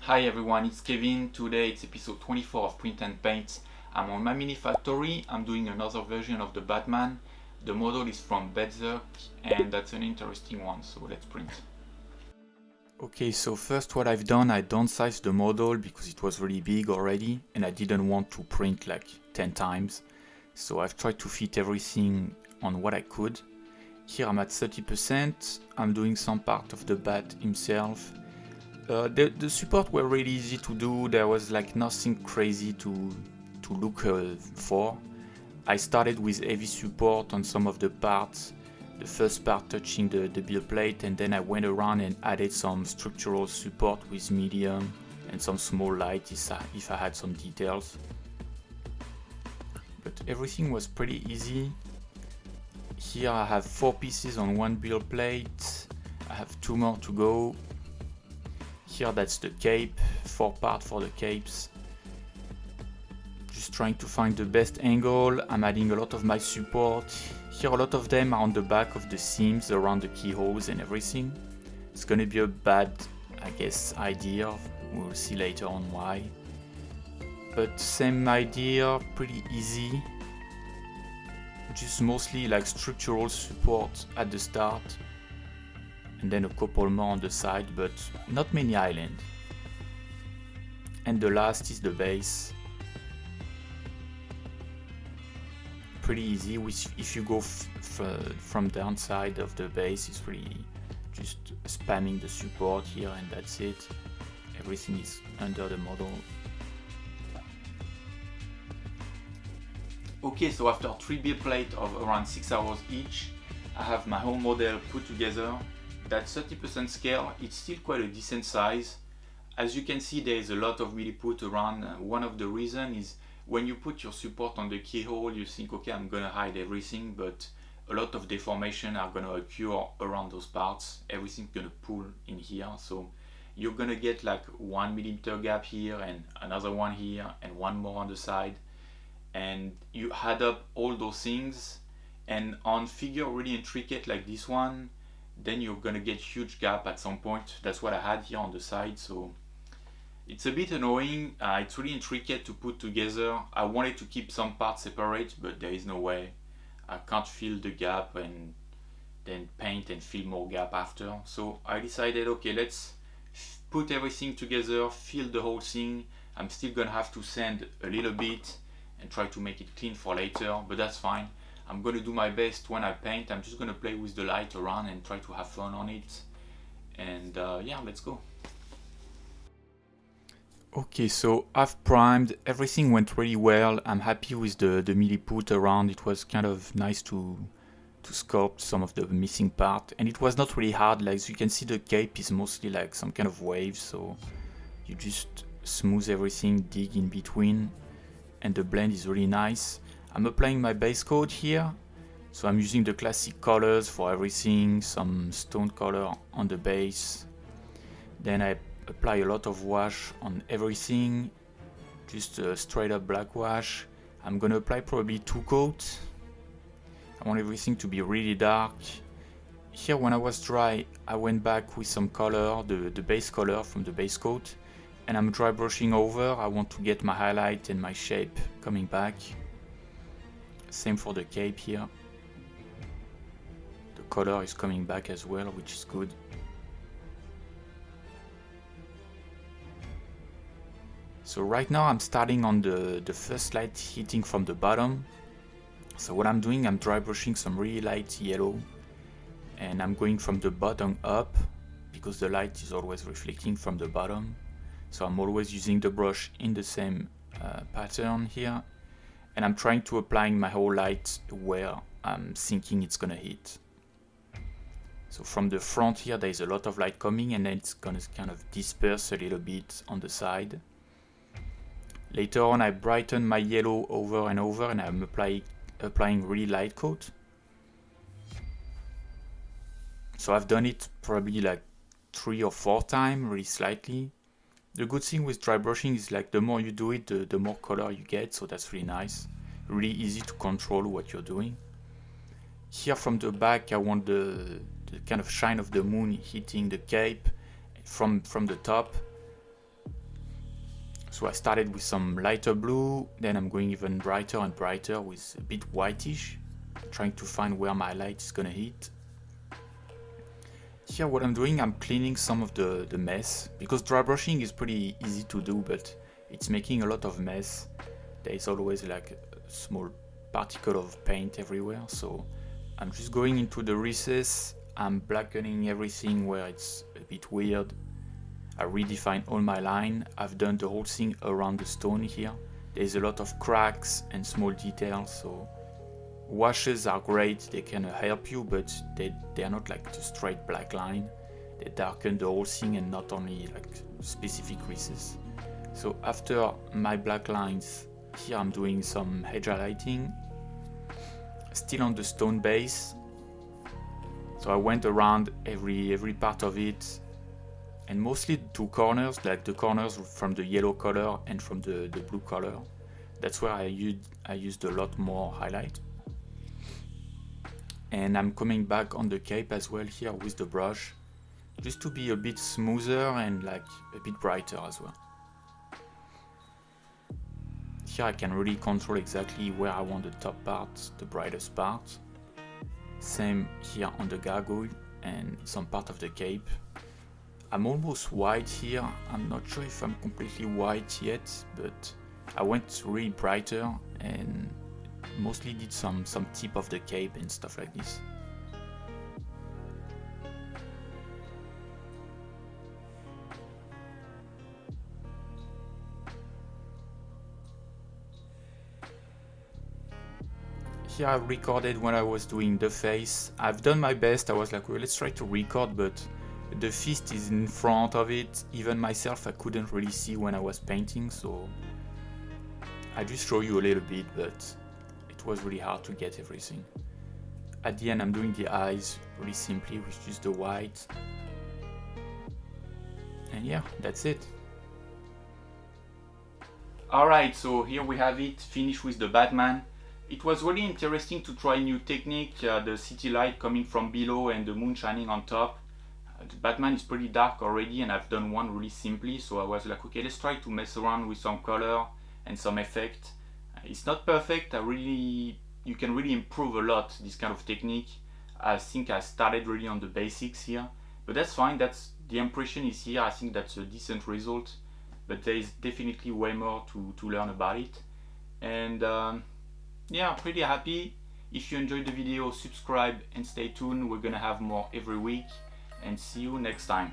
Hi everyone, it's Kevin. Today it's episode 24 of Print and Paint. I'm on my mini factory. I'm doing another version of the Batman. The model is from Berserk and that's an interesting one, so let's print. Okay, so first what I've done, I downsized the model because it was really big already and I didn't want to print like 10 times. So I've tried to fit everything on what I could. Here I'm at 30%. I'm doing some part of the bat himself. The support were really easy to do. There was like nothing crazy to look for. I started with heavy support on some of the parts. The first part touching the build plate, and then I went around and added some structural support with medium and some small light if I had some details. But everything was pretty easy. Here I have 4 pieces on one build plate. I have 2 more to go. Here that's the cape, 4 parts for the capes. Just trying to find the best angle. I'm adding a lot of my support. Here a lot of them are on the back of the seams around the keyholes and everything. It's gonna be a bad, I guess, idea. We'll see later on why. But same idea, pretty easy. Just mostly like structural support at the start. And then a couple more on the side, but not many islands. And the last is the base. Pretty easy. If you go from the downside of the base, it's really just spamming the support here and that's it. Everything is under the model. Okay, so after 3 build plates of around 6 hours each, I have my whole model put together. That 30% scale, it's still quite a decent size. As you can see, there is a lot of milliput around. One of the reasons is when you put your support on the keyhole, you think, okay, I'm gonna hide everything, but a lot of deformation are gonna occur around those parts. Everything's gonna pull in here, so you're gonna get like 1 millimeter gap here and another one here and one more on the side. And you add up all those things, and on figure really intricate like this one, then you're gonna get huge gap at some point. That's what I had here on the side, so it's a bit annoying. It's really intricate to put together. I wanted to keep some parts separate, but there is no way. I can't fill the gap and then paint and fill more gap after. So I decided, okay, let's put everything together, fill the whole thing. I'm still gonna have to sand a little bit and try to make it clean for later, but that's fine. I'm gonna do my best when I paint. I'm just gonna play with the light around and try to have fun on it. And yeah, let's go. Okay, so I've primed. Everything went really well. I'm happy with the milliput around. It was kind of nice to sculpt some of the missing part. And it was not really hard. Like as you can see, the cape is mostly like some kind of wave. So you just smooth everything, dig in between. And the blend is really nice. I'm applying my base coat here, so I'm using the classic colors for everything, some stone color on the base. Then I apply a lot of wash on everything, just a straight up black wash. I'm gonna apply probably 2 coats. I want everything to be really dark. Here when I was dry, I went back with some color, the base color from the base coat, and I'm dry brushing over. I want to get my highlight and my shape coming back. Same for the cape here. The color is coming back as well, which is good. So right now I'm starting on the first light hitting from the bottom. So what I'm doing, I'm dry brushing some really light yellow. And I'm going from the bottom up, because the light is always reflecting from the bottom. So I'm always using the brush in the same pattern here. And I'm trying to apply my whole light where I'm thinking it's gonna hit. So from the front here, there is a lot of light coming, and then it's gonna kind of disperse a little bit on the side. Later on, I brighten my yellow over and over, and I'm applying really light coat. So I've done it probably like 3 or 4 times, really slightly. The good thing with dry brushing is like the more you do it, the more color you get, so that's really nice. Really easy to control what you're doing. Here from the back, I want the kind of shine of the moon hitting the cape from the top. So I started with some lighter blue, then I'm going even brighter and brighter with a bit whitish, trying to find where my light is gonna hit. Here what I'm doing, I'm cleaning some of the mess, because dry brushing is pretty easy to do, but it's making a lot of mess. There is always like a small particle of paint everywhere, so I'm just going into the recess, I'm blackening everything where it's a bit weird. I redefine all my line. I've done the whole thing around the stone here. There's a lot of cracks and small details, so washes are great, they can help you, but they are not like the straight black line. They darken the whole thing and not only like specific creases. So after my black lines, here I'm doing some edge highlighting, still on the stone base. So I went around every part of it, and mostly the two corners, like the corners from the yellow color and from the blue color. That's where I used a lot more highlight. And I'm coming back on the cape as well here with the brush, just to be a bit smoother and like a bit brighter as well. Here I can really control exactly where I want the top part, the brightest part. Same here on the gargoyle and some part of the cape. I'm almost white here. I'm not sure if I'm completely white yet, but I went really brighter and mostly did some tip of the cape and stuff like this. Here I recorded when I was doing the face. I've done my best. I was like, well, let's try to record, but the fist is in front of it. Even myself, I couldn't really see when I was painting, so I just show you a little bit, but it was really hard to get everything. At the end, I'm doing the eyes really simply with just the white. And yeah, that's it. Alright, so here we have it, finished with the Batman. It was really interesting to try a new technique, the city light coming from below and the moon shining on top. The Batman is pretty dark already, and I've done one really simply, so I was like, okay, let's try to mess around with some color and some effect. It's not perfect. You can really improve a lot this kind of technique. I think I started really on the basics here, but that's fine. That's the impression is here. I think that's a decent result, but there is definitely way more to learn about it. And yeah, I'm pretty happy. If you enjoyed the video, subscribe and stay tuned. We're gonna have more every week, and see you next time.